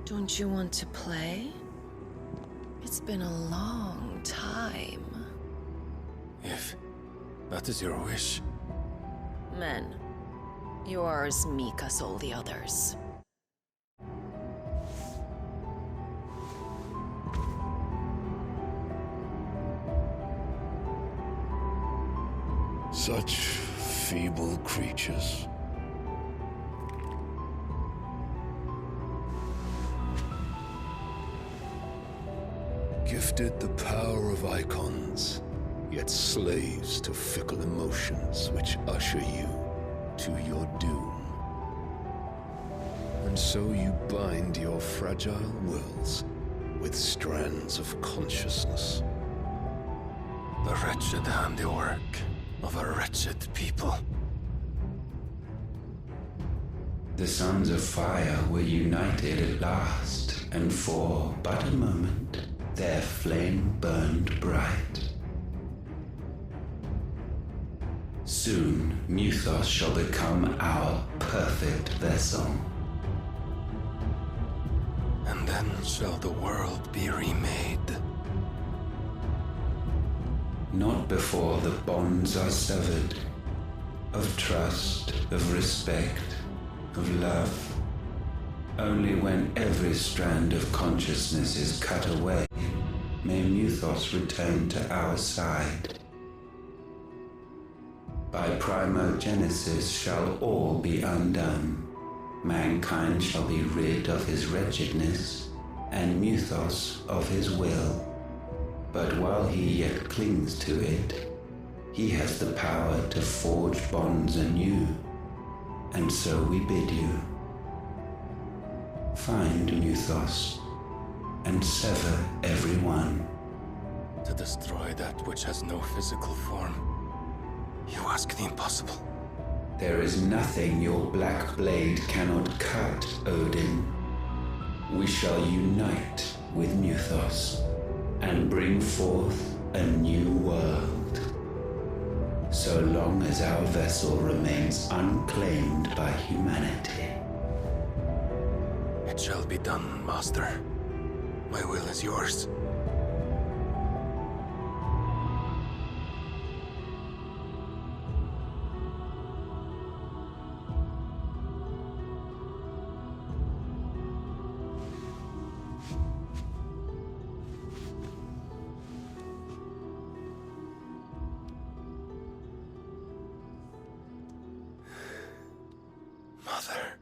Don't you want to play? It's been a long time. If that is your wish. Men, you are as meek as all the others. Such feeble creatures. Gifted the power of icons, yet slaves to fickle emotions which usher you to your doom. And so you bind your fragile wills with strands of consciousness. The wretched handiwork of a wretched people. The sons of fire were united at last, and for but a moment their flame burned bright. Soon Mythos shall become our perfect vessel. And then shall the world be remade. Not before the bonds are severed, of trust, of respect, of love. Only when every strand of consciousness is cut away, may Mythos return to our side. By primogenesis shall all be undone. Mankind shall be rid of his wretchedness, and Mythos of his will. But while he yet clings to it, he has the power to forge bonds anew, and so we bid you. Find Mythos, and sever every one. To destroy that which has no physical form, you ask the impossible. There is nothing your black blade cannot cut, Odin. We shall unite with Mythos, and bring forth a new world. So long as our vessel remains unclaimed by humanity. It shall be done, Master. My will is yours. Mother.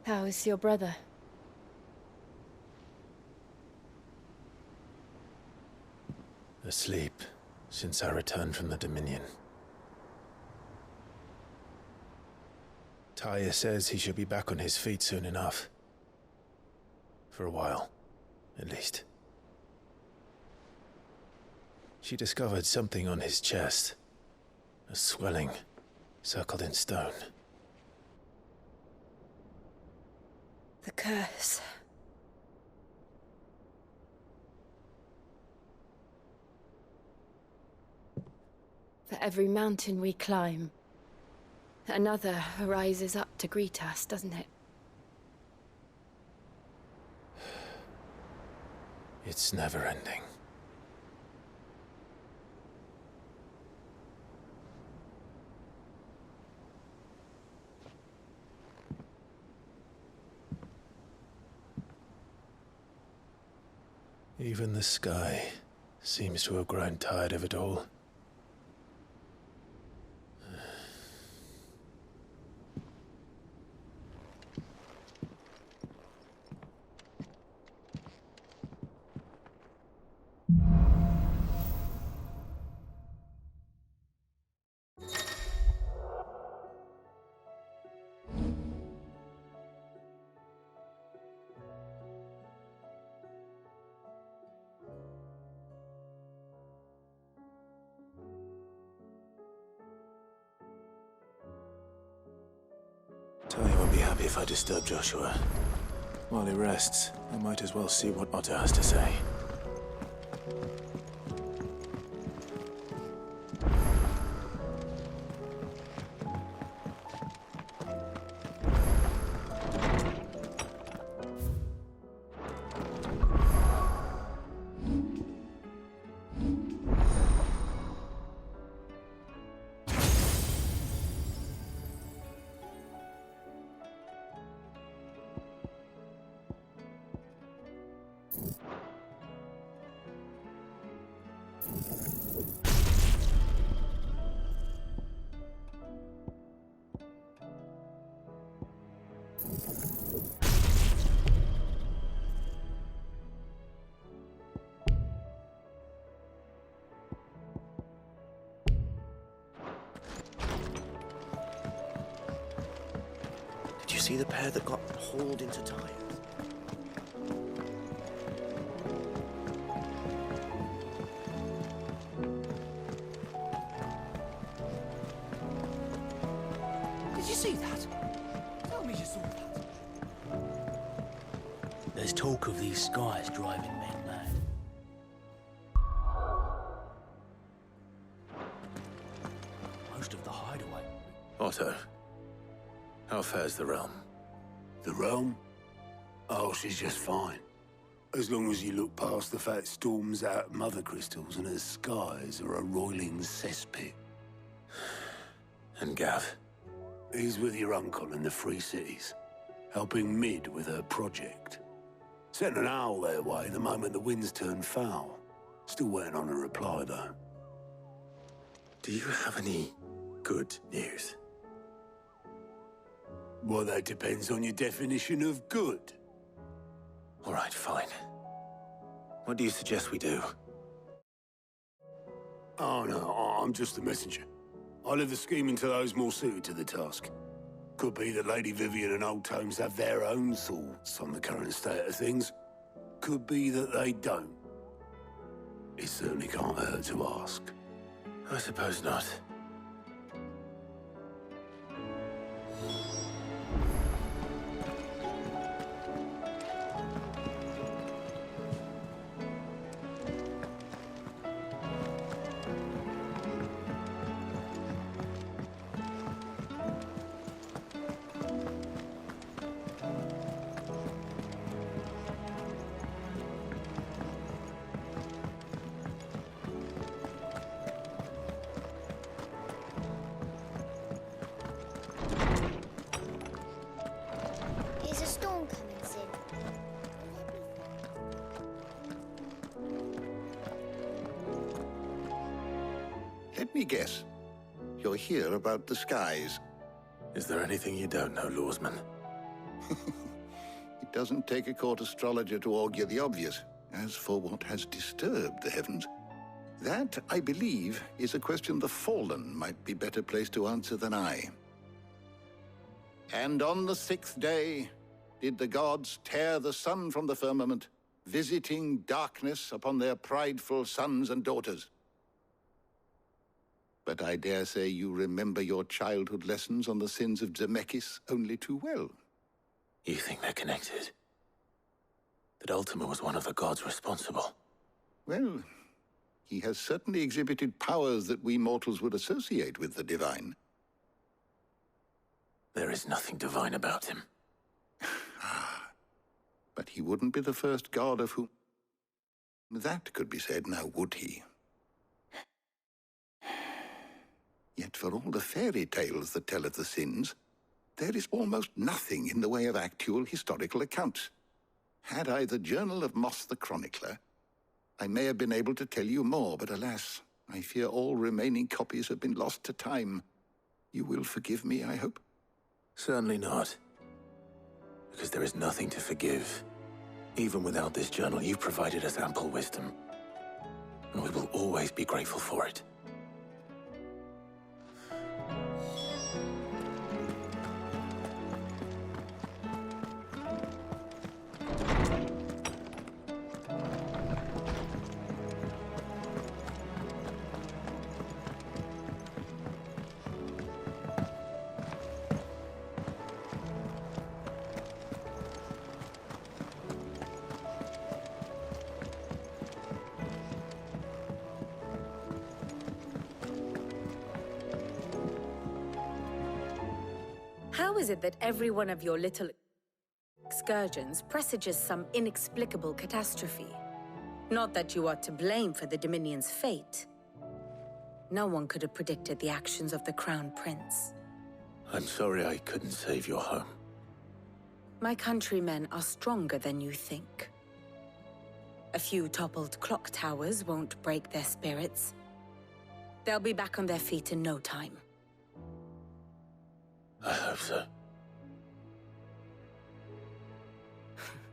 How is your brother? Asleep since I returned from the Dominion. Taya says he should be back on his feet soon enough. For a while, at least. She discovered something on his chest. A swelling, circled in stone. The curse. For every mountain we climb, another rises up to greet us, doesn't it? It's never ending. Even the sky seems to have grown tired of it all. Tony won't be happy if I disturb Joshua. While he rests, I might as well see what Otto has to say. Did you see the pair that got hauled into Tyre? Did you see that? Tell me you saw that. There's talk of these skies driving men mad. Most of the hideaway. Otto, how fares the realm? The realm? Oh, she's just fine. As long as you look past the fat storms out mother crystals and her skies are a roiling cesspit. And Gav? He's with your uncle in the Free Cities, helping Mid with her project. Sent an owl their way the moment the winds turned foul. Still waiting on a reply, though. Do you have any good news? Well, that depends on your definition of good. All right, fine. What do you suggest we do? Oh, no, I'm just the messenger. I leave the scheming to those more suited to the task. Could be that Lady Vivian and Old Tomes have their own thoughts on the current state of things. Could be that they don't. It certainly can't hurt to ask. I suppose not. Is a storm coming, Sid? Let me guess. You're here about the skies. Is there anything you don't know, Lawsman? It doesn't take a court astrologer to augur the obvious. As for what has disturbed the heavens, that, I believe, is a question the Fallen might be better placed to answer than I. And on the 6th day did the gods tear the sun from the firmament, visiting darkness upon their prideful sons and daughters. But I dare say you remember your childhood lessons on the sins of Zemeckis only too well. You think they're connected? That Ultima was one of the gods responsible? Well, he has certainly exhibited powers that we mortals would associate with the divine. There is nothing divine about him. But he wouldn't be the first god of whom that could be said, now would he? Yet for all the fairy tales that tell of the sins, there is almost nothing in the way of actual historical accounts. Had I the Journal of Moss the Chronicler, I may have been able to tell you more, but alas, I fear all remaining copies have been lost to time. You will forgive me, I hope? Certainly not. Because there is nothing to forgive. Even without this journal, you've provided us ample wisdom. And we will always be grateful for it. How is it that every one of your little excursions presages some inexplicable catastrophe? Not that you are to blame for the Dominion's fate. No one could have predicted the actions of the Crown Prince. I'm sorry I couldn't save your home. My countrymen are stronger than you think. A few toppled clock towers won't break their spirits. They'll be back on their feet in no time. I hope so.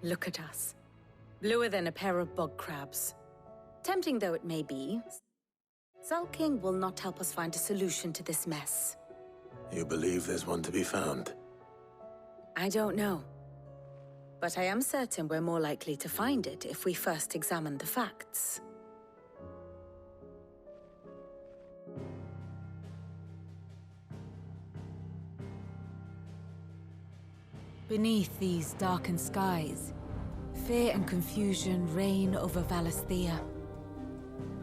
Look at us. Bluer than a pair of bog crabs. Tempting though it may be, sulking will not help us find a solution to this mess. You believe there's one to be found? I don't know. But I am certain we're more likely to find it if we first examine the facts. Beneath these darkened skies, fear and confusion reign over Valisthea.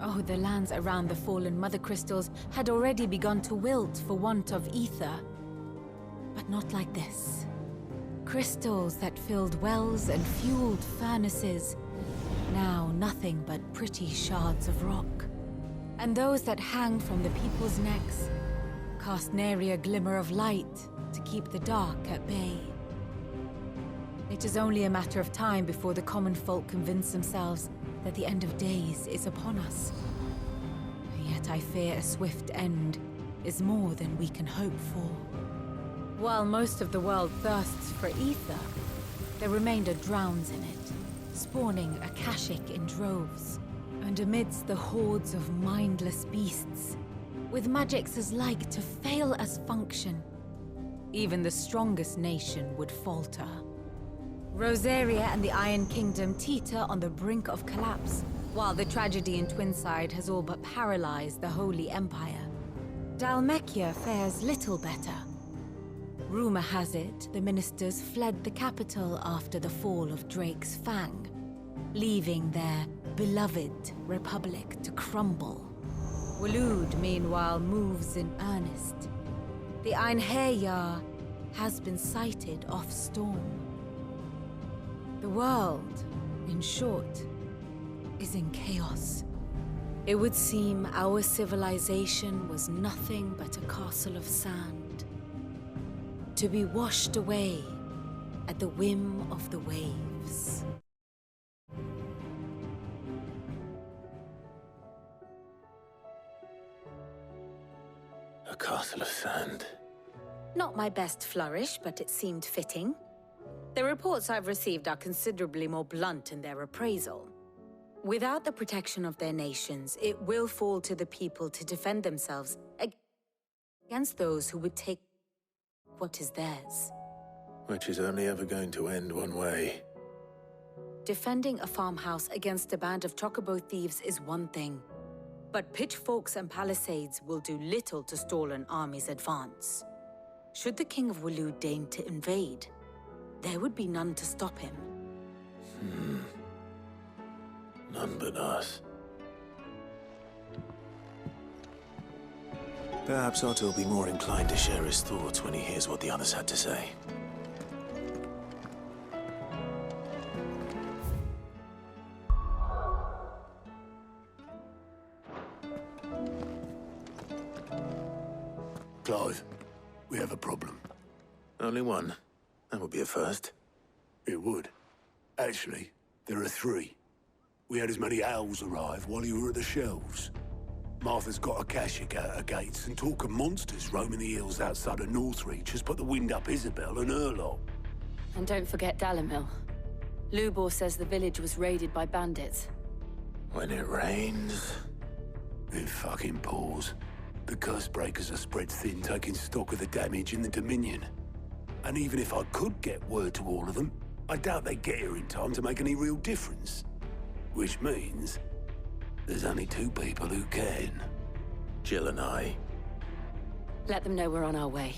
Oh, the lands around the fallen Mother Crystals had already begun to wilt for want of ether. But not like this. Crystals that filled wells and fueled furnaces, now nothing but pretty shards of rock. And those that hang from the people's necks cast nary a glimmer of light to keep the dark at bay. It is only a matter of time before the common folk convince themselves that the end of days is upon us. Yet I fear a swift end is more than we can hope for. While most of the world thirsts for ether, the remainder drowns in it, spawning Akashic in droves. And amidst the hordes of mindless beasts, with magics as like to fail as function, even the strongest nation would falter. Rosaria and the Iron Kingdom teeter on the brink of collapse, while the tragedy in Twinside has all but paralyzed the Holy Empire. Dalmekia fares little better. Rumor has it the ministers fled the capital after the fall of Drake's Fang, leaving their beloved republic to crumble. Waloed, meanwhile, moves in earnest. The Einherjar has been sighted off Storm. The world, in short, is in chaos. It would seem our civilization was nothing but a castle of sand, to be washed away at the whim of the waves. A castle of sand. Not my best flourish, but it seemed fitting. The reports I've received are considerably more blunt in their appraisal. Without the protection of their nations, it will fall to the people to defend themselves against those who would take what is theirs. Which is only ever going to end one way. Defending a farmhouse against a band of chocobo thieves is one thing, but pitchforks and palisades will do little to stall an army's advance. Should the King of Waloed deign to invade, there would be none to stop him. None but us. Perhaps Otto will be more inclined to share his thoughts when he hears what the others had to say. Clive, we have a problem. Only one. That would be a first. It would. Actually, there are three. We had as many owls arrive while you were at the shelves. Martha's got a Akashic at her gates, and talk of monsters roaming the hills outside of Northreach has put the wind up Isabel and her lot. And don't forget Dalimil. Lubor says the village was raided by bandits. When it rains... It fucking pours. The curse breakers are spread thin, taking stock of the damage in the Dominion. And even if I could get word to all of them, I doubt they'd get here in time to make any real difference. Which means... there's only two people who can. Jill and I. Let them know we're on our way.